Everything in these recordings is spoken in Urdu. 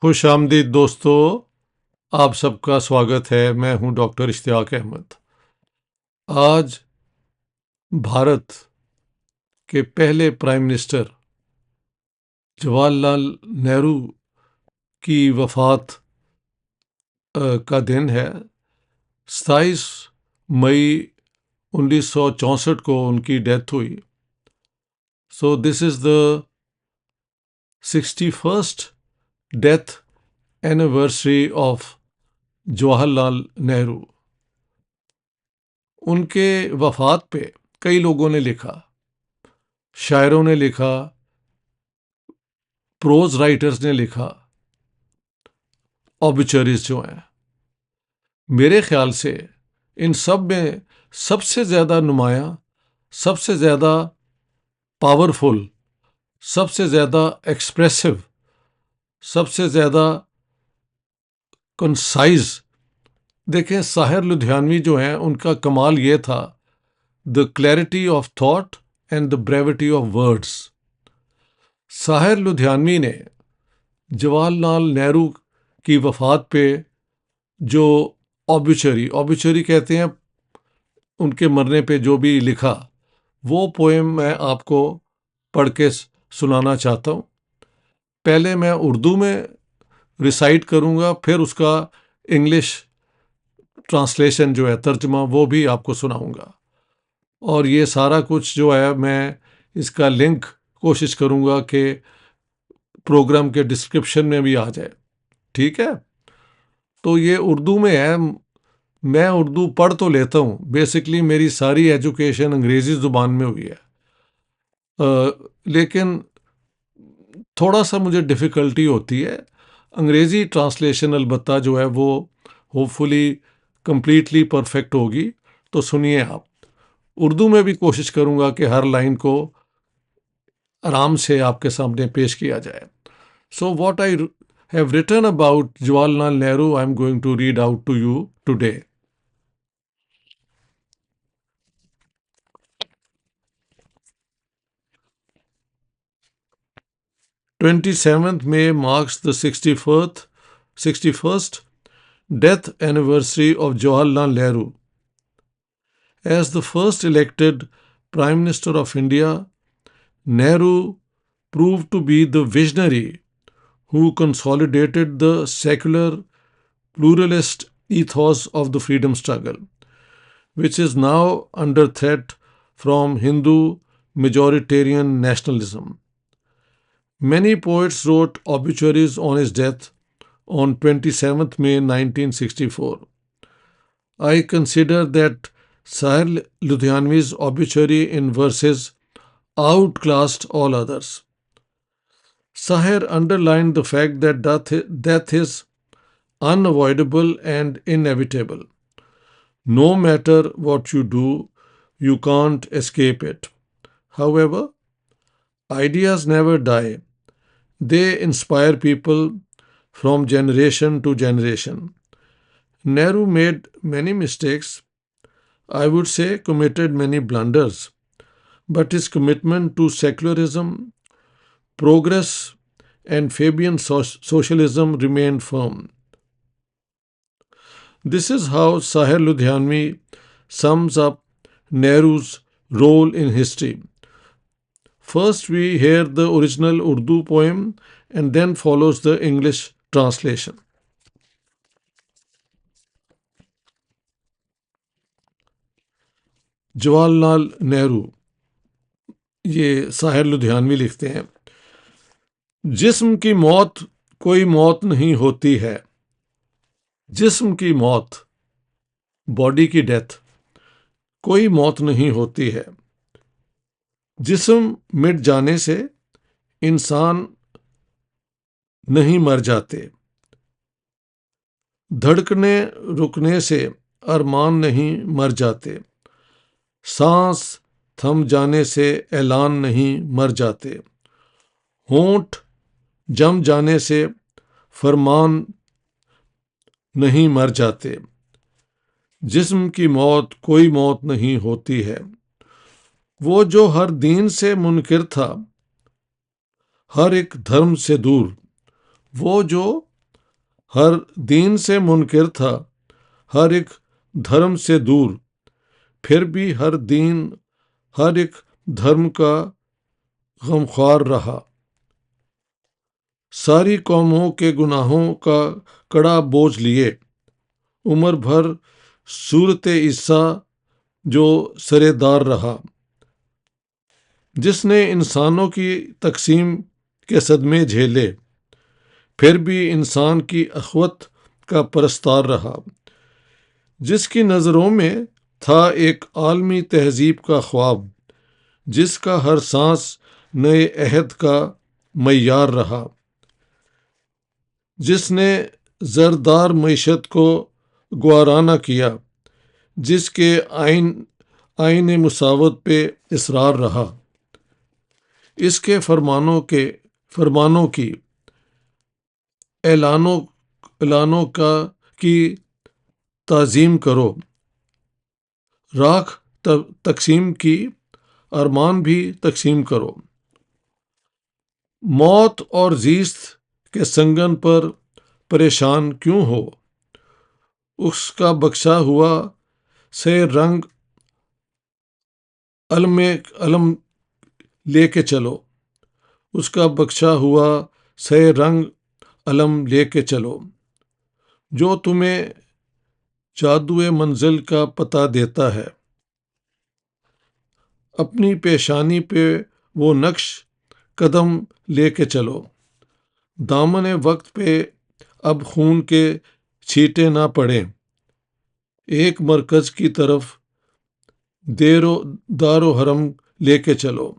خوش آمدید دوستو، آپ سب کا سواگت ہے۔ میں ہوں ڈاکٹر اشتیاق احمد۔ آج بھارت کے پہلے پرائم منسٹر جواہر لال نہرو کی وفات کا دن ہے۔ 27 مئی 1964 کو ان کی ڈیتھ ہوئی۔ سو دس از دا 61st death anniversary of Jawahar Lal Nehru. ان کے وفات پہ کئی لوگوں نے لکھا، شاعروں نے لکھا، پروز رائٹرز نے لکھا، اوبیچریز جو ہیں۔ میرے خیال سے ان سب میں سب سے زیادہ نمایاں، سب سے زیادہ پاورفل، سب سے زیادہ ایکسپریسو، سب سے زیادہ کنسائز، دیکھیں ساحر لدھیانوی جو ہیں، ان کا کمال یہ تھا، the clarity of thought and the brevity of words. Sahir Ludhianvi نے جواہر لال نہرو کی وفات پہ جو اوبیچری کہتے ہیں ان کے مرنے پہ جو بھی لکھا، وہ پوئم میں آپ کو پڑھ کے سنانا چاہتا ہوں۔ پہلے میں اردو میں ریسائٹ کروں گا، پھر اس کا انگلش ٹرانسلیشن جو ہے، ترجمہ، وہ بھی آپ کو سناؤں گا۔ اور یہ سارا کچھ جو ہے، میں اس کا لنک کوشش کروں گا کہ پروگرام کے ڈسکرپشن میں بھی آ جائے، ٹھیک ہے؟ تو یہ اردو میں ہے۔ میں اردو پڑھ تو لیتا ہوں، بیسکلی میری ساری ایجوکیشن انگریزی زبان میں ہوئی ہے، لیکن تھوڑا سا مجھے ڈیفیکلٹی ہوتی ہے۔ انگریزی ٹرانسلیشن البتہ جو ہے وہ ہوپ فلی کمپلیٹلی پرفیکٹ ہوگی، تو سنیے آپ۔ اردو میں بھی کوشش کروں گا کہ ہر لائن کو آرام سے آپ کے سامنے پیش کیا جائے۔ So what I have written about Jawahar Lal Nehru I am going to read out to you today. 27th May marks the 61st death anniversary of Jawaharlal Nehru. As the first elected Prime Minister of India, Nehru proved to be the visionary who consolidated the secular pluralist ethos of the freedom struggle, which is now under threat from Hindu majoritarian nationalism. Many poets wrote obituaries on his death on 27th May 1964. I consider that Sahir Ludhianvi's obituary in verses outclassed all others. Sahir underlined the fact that death is unavoidable and inevitable. No matter what you do, you can't escape it. However, ideas never die. They inspire people from generation to generation. Nehru made many mistakes, I would say committed many blunders, but his commitment to secularism, progress, and Fabian socialism remained firm. This is how Sahir Ludhianvi sums up Nehru's role in history. First, we hear the original Urdu poem and then follows the English translation. Jawahar Lal Nehru, یہ ساحر لدھیانوی لکھتے ہیں، جسم کی موت کوئی موت نہیں ہوتی ہے۔ جسم کی موت، باڈی کی ڈیتھ، کوئی موت نہیں ہوتی ہے۔ جسم مٹ جانے سے انسان نہیں مر جاتے، دھڑکنے رکنے سے ارمان نہیں مر جاتے، سانس تھم جانے سے اعلان نہیں مر جاتے، ہونٹ جم جانے سے فرمان نہیں مر جاتے۔ جسم کی موت کوئی موت نہیں ہوتی ہے۔ وہ جو ہر دین سے منکر تھا، ہر ایک دھرم سے دور، وہ جو ہر دین سے منکر تھا، ہر ایک دھرم سے دور، پھر بھی ہر ایک دھرم کا غمخوار رہا۔ ساری قوموں کے گناہوں کا کڑا بوجھ لیے عمر بھر صورت عیسیٰ جو سرے دار رہا، جس نے انسانوں کی تقسیم کے صدمے جھیلے، پھر بھی انسان کی اخوت کا پرستار رہا، جس کی نظروں میں تھا ایک عالمی تہذیب کا خواب، جس کا ہر سانس نئے عہد کا معیار رہا، جس نے زردار معیشت کو گوارانہ کیا، جس کے آئین مساوات پہ اصرار رہا، اس کے فرمانوں کی اعلانوں کی تعظیم کرو، راکھ تقسیم کی ارمان بھی تقسیم کرو۔ موت اور زیست کے سنگن پر پریشان کیوں ہو؟ اس کا بخشا ہوا سے رنگ علم لے کے چلو، اس کا بخشا ہوا سے رنگ علم لے کے چلو، جو تمہیں جادوئے منزل کا پتہ دیتا ہے۔ اپنی پیشانی پہ وہ نقش قدم لے کے چلو، دامن وقت پہ اب خون کے چھینٹے نہ پڑیں، ایک مرکز کی طرف دار و حرم لے کے چلو۔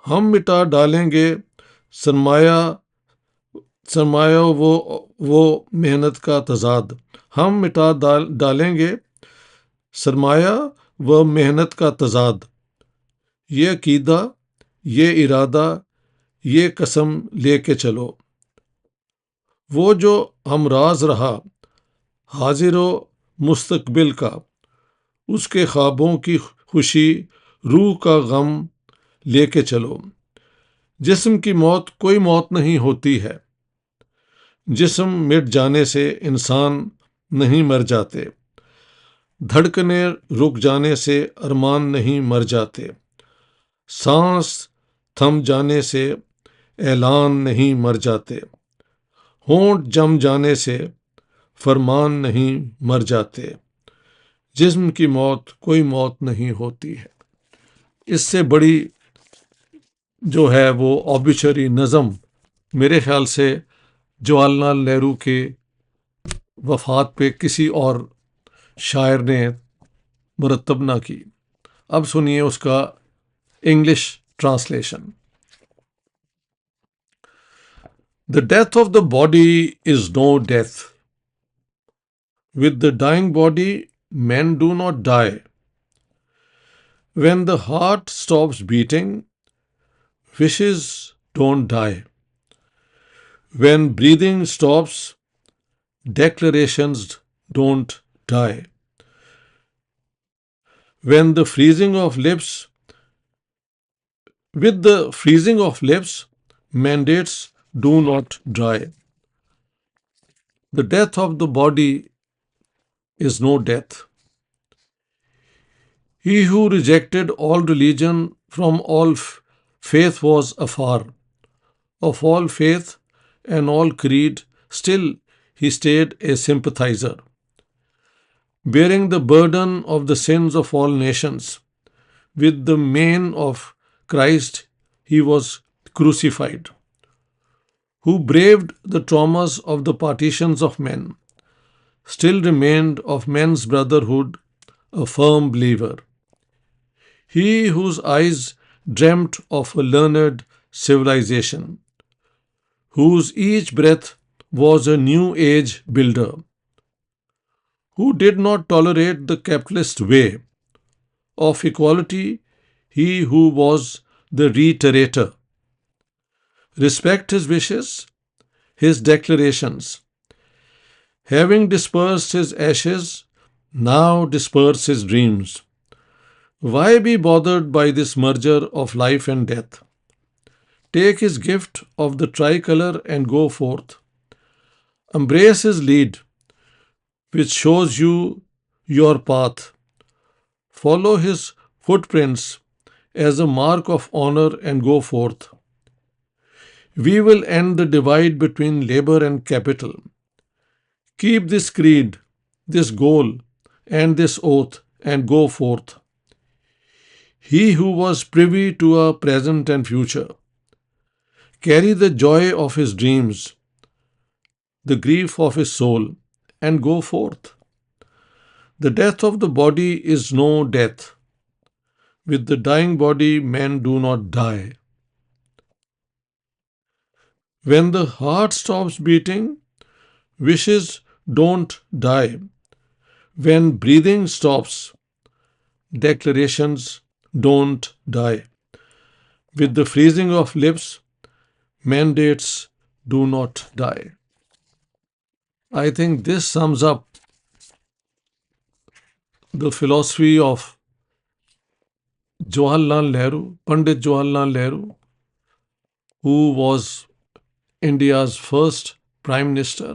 ہم مٹا ڈالیں گے سرمایہ وہ محنت کا تضاد، ہم مٹا ڈالیں گے سرمایہ و محنت کا تضاد، یہ عقیدہ، یہ ارادہ، یہ قسم لے کے چلو۔ وہ جو ہمراز رہا حاضر و مستقبل کا، اس کے خوابوں کی خوشی، روح کا غم لے کے چلو۔ جسم کی موت کوئی موت نہیں ہوتی ہے، جسم مٹ جانے سے انسان نہیں مر جاتے، دھڑکنیں رک جانے سے ارمان نہیں مر جاتے، سانس تھم جانے سے اعلان نہیں مر جاتے، ہونٹ جم جانے سے فرمان نہیں مر جاتے، جسم کی موت کوئی موت نہیں ہوتی ہے۔ اس سے بڑی جو ہے وہ آبیچری نظم میرے خیال سے جواہر لال نہرو کے وفات پہ کسی اور شاعر نے مرتب نہ کی۔ اب سنیے اس کا English translation. The death of the body is no death. With the dying body, men do not die. When the heart stops beating, wishes don't die. When breathing stops, declarations don't die. With the freezing of lips, mandates do not die. The death of the body is no death. He who rejected all religion from all faith was afar. Of all faith and all creed, still he stayed a sympathizer. Bearing the burden of the sins of all nations, with the mien of Christ he was crucified. Who braved the traumas of the partitions of men, still remained of men's brotherhood a firm believer. He whose eyes dreamt of a learned civilization, whose each breath was a new age builder, who did not tolerate the capitalist way of equality, he who was the reiterator. Respect his wishes, his declarations. Having dispersed his ashes, now disperse his dreams. Why be bothered by this merger of life and death? Take his gift of the tricolor and go forth. Embrace his lead, which shows you your path. Follow his footprints as a mark of honor and go forth. We will end the divide between labor and capital. Keep this creed, this goal, and this oath, and go forth. He who was privy to our present and future, carry the joy of his dreams, the grief of his soul, and go forth. The death of the body is no death. With the dying body, men do not die. When the heart stops beating, wishes don't die. When breathing stops, declarations don't die. With the freezing of lips, mandates do not die. I think this sums up the philosophy of Jawaharlal Nehru, Pandit Jawaharlal Nehru, who was India's first Prime Minister.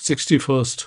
61st,